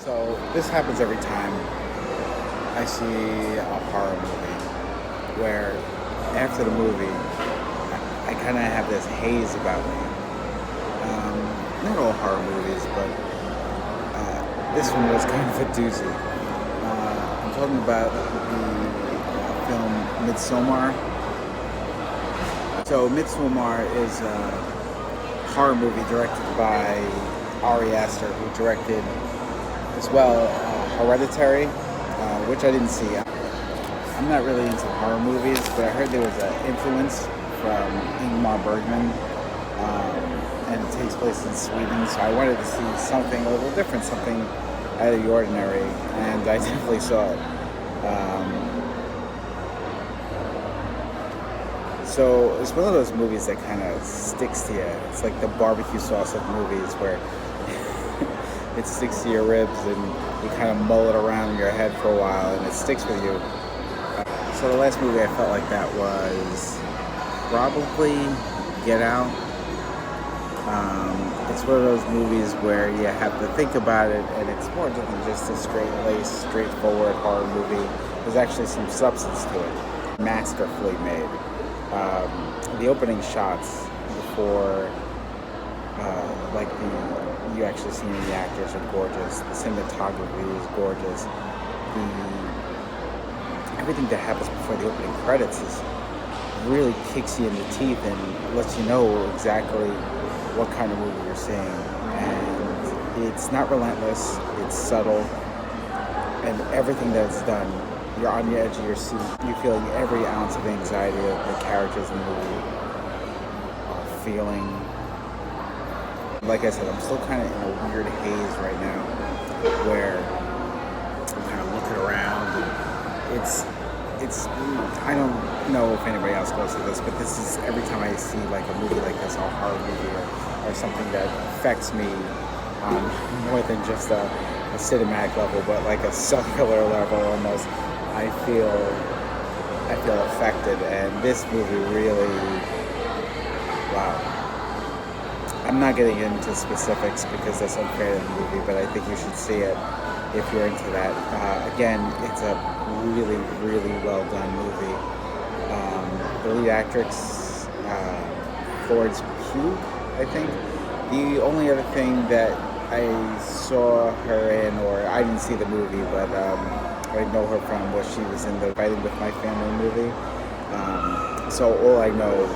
So this happens every time I see a horror movie where after the movie I kind of have this haze about me. Not all horror movies, but this one was kind of a doozy. I'm talking about the film Midsommar. So Midsommar is a horror movie directed by Ari Aster, who directed as well Hereditary, which I didn't see. I'm not really into horror movies, but I heard there was an influence from Ingmar Bergman, and it takes place in Sweden, so I wanted to see something a little different, something out of the ordinary, and I definitely saw it. So it's one of those movies that kind of sticks to you. It's like the barbecue sauce of movies where it sticks to your ribs and you kind of mull it around in your head for a while and it sticks with you. So the last movie I felt like that was probably Get Out. It's one of those movies where you have to think about it, and it's more than just a straight-laced, straightforward horror movie. There's actually some substance to it. Masterfully made. The opening shots before, you actually see the actors are gorgeous. The cinematography is gorgeous. Everything that happens before the opening credits really kicks you in the teeth and lets you know exactly what kind of movie you're seeing. And it's not relentless, it's subtle, and everything that's done, you're on the edge of your seat. You're feeling every ounce of anxiety that the characters in the movie are feeling. Like I said, I'm still kind of in a weird haze right now where I'm kind of looking around and it's I don't know if anybody else goes through this, but this is every time I see like a movie like this, a horror movie or something that affects me on more than just a cinematic level, but like a cellular level almost. I feel affected, and this movie really, wow. I'm not getting into specifics because that's unfair to the movie, but I think you should see it if you're into that. Again, it's a really, really well done movie. The lead actress, Florence Pugh, I think. The only other thing that I saw her in, or I didn't see the movie, but I know her from was she was in the Fighting With My Family movie. So all I know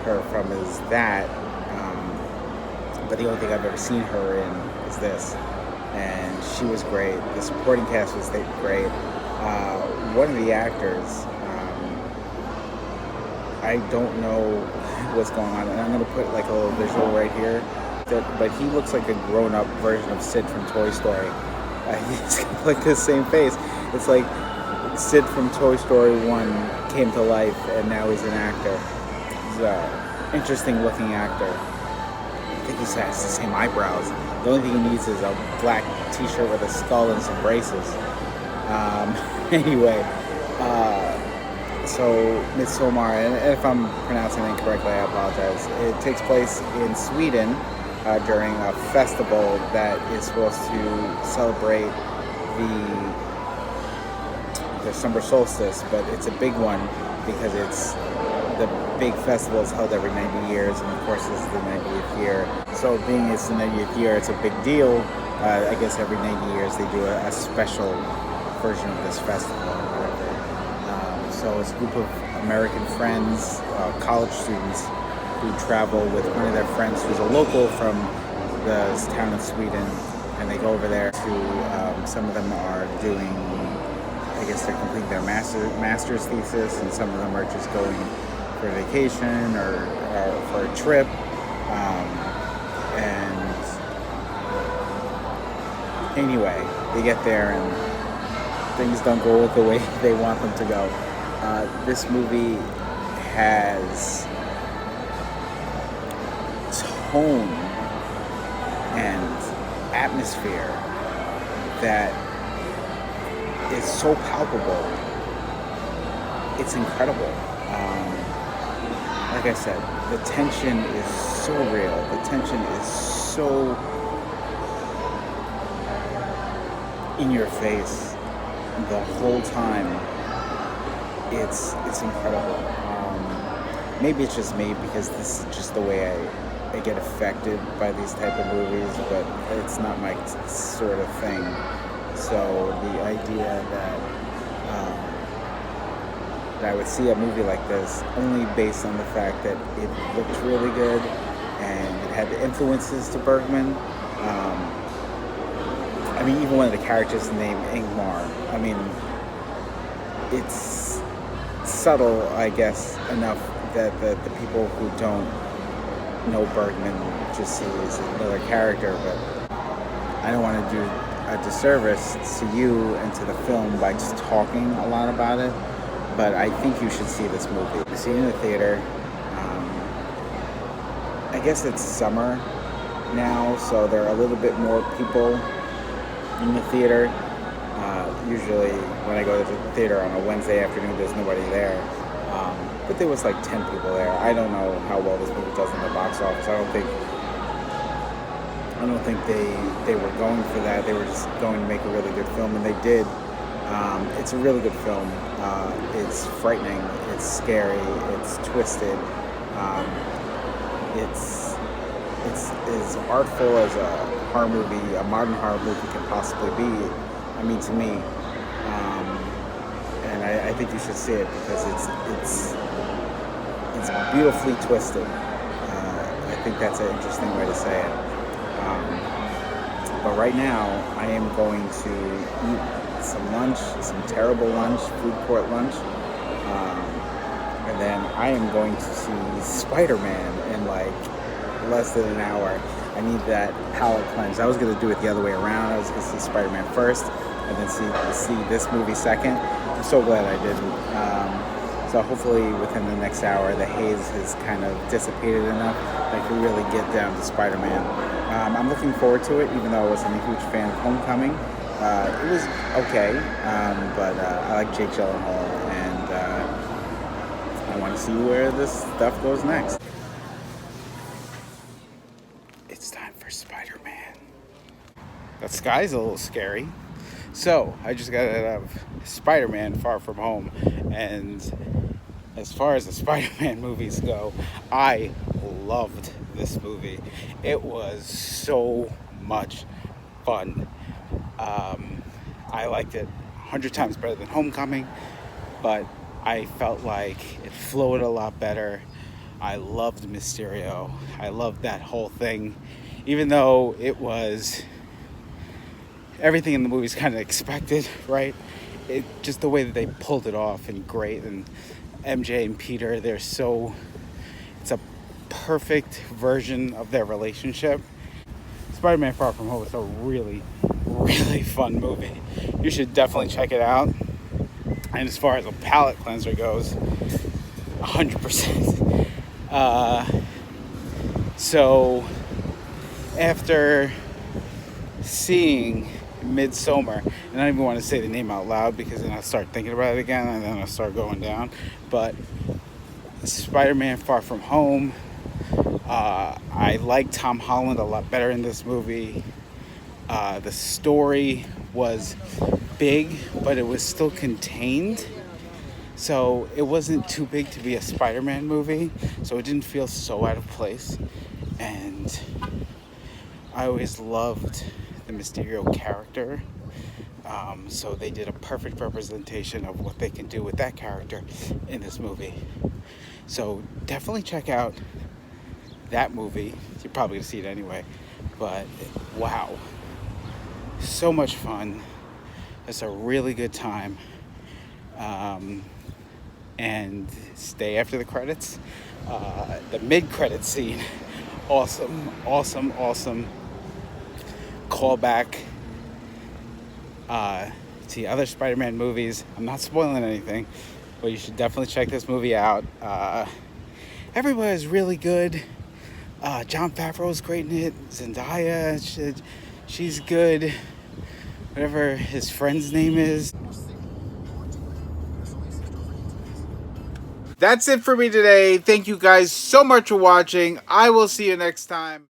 her from is that. But the only thing I've ever seen her in is this. And she was great. The supporting cast was great. One of the actors, I don't know what's going on, and I'm going to put like a little visual right here, but he looks like a grown-up version of Sid from Toy Story. He's got like the same face. It's like Sid from Toy Story 1 came to life, and now he's an actor. He's an interesting-looking actor. I think he has the same eyebrows. The only thing he needs is a black t-shirt with a skull and some braces. Anyway, so Midsommar, and if I'm pronouncing it incorrectly, I apologize. It takes place in Sweden during a festival that is supposed to celebrate the summer solstice, but it's a big one because it's the big festival is held every 90 years, and of course this is the 90th year. So being it's the 90th year, it's a big deal. I guess every 90 years they do a special version of this festival or whatever. So it's a group of American friends, college students, who travel with one of their friends who's a local from the town of Sweden, and they go over there to, some of them are doing, I guess they're completing their master's thesis, and some of them are just going for vacation or for a trip. And anyway, they get there and things don't go the way they want them to go. This movie has tone and atmosphere that is so palpable. It's incredible. Like I said, the tension is so real. The tension is so in your face the whole time. It's incredible. Maybe it's just me because this is just the way I get affected by these type of movies, but it's not my sort of thing. So the idea that I would see a movie like this only based on the fact that it looked really good and it had the influences to Bergman. I mean, even one of the characters named Ingmar. I mean, it's subtle, I guess, enough that the people who don't know Bergman just see it as another character, but I don't want to do a disservice to you and to the film by just talking a lot about it, but I think you should see this movie. See it in the theater. I guess it's summer now, so there are a little bit more people in the theater. Usually when I go to the theater on a Wednesday afternoon, there's nobody there. But there was like 10 people there. I don't know how well this movie does in the box office. I don't think they were going for that. They were just going to make a really good film, and they did. It's a really good film. It's frightening. It's scary. It's twisted. It's as artful as a horror movie, a modern horror movie can possibly be. I mean, to me, and I think you should see it because it's beautifully twisted. I think that's an interesting way to say it. But right now, I am going to eat some lunch, some terrible lunch, food court lunch, and then I am going to see Spider-Man in like less than an hour. I need that palate cleanse. I was going to do it the other way around. I was going to see Spider-Man first and then see this movie second. I'm so glad I didn't. So hopefully within the next hour, the haze has kind of dissipated enough that I can really get down to Spider-Man. I'm looking forward to it, even though I wasn't a huge fan of Homecoming. It was okay, but I like Jake Gyllenhaal, and I want to see where this stuff goes next. It's time for Spider-Man. That sky's a little scary. So, I just got out of Spider-Man Far From Home, and as far as the Spider-Man movies go, I loved this movie. It was so much fun. I liked it 100 times better than Homecoming, but I felt like it flowed a lot better. I loved Mysterio. I loved that whole thing, even though it was everything in the movie is kind of expected, right? It just the way that they pulled it off and great. And MJ and Peter, it's a perfect version of their relationship. Spider-Man Far From Home is a really, really fun movie. You should definitely check it out. And as far as a palate cleanser goes, 100%. So after seeing Midsommar, and I don't even want to say the name out loud because then I'll start thinking about it again and then I'll start going down, but Spider-Man Far From Home, I like Tom Holland a lot better in this movie. The story was big, but it was still contained, so it wasn't too big to be a Spider-Man movie, so it didn't feel so out of place. And I always loved the Mysterio character, so they did a perfect representation of what they can do with that character in this movie. So definitely check out that movie. You're probably gonna see it anyway, but wow, so much fun. It's a really good time. And stay after the credits. The mid-credit scene, awesome callback to the other Spider-Man movies. I'm not spoiling anything, but you should definitely check this movie out. Everybody's really good. Jon Favreau's great in it. Zendaya, she's good. Whatever his friend's name is. That's it for me today. Thank you guys so much for watching. I will see you next time.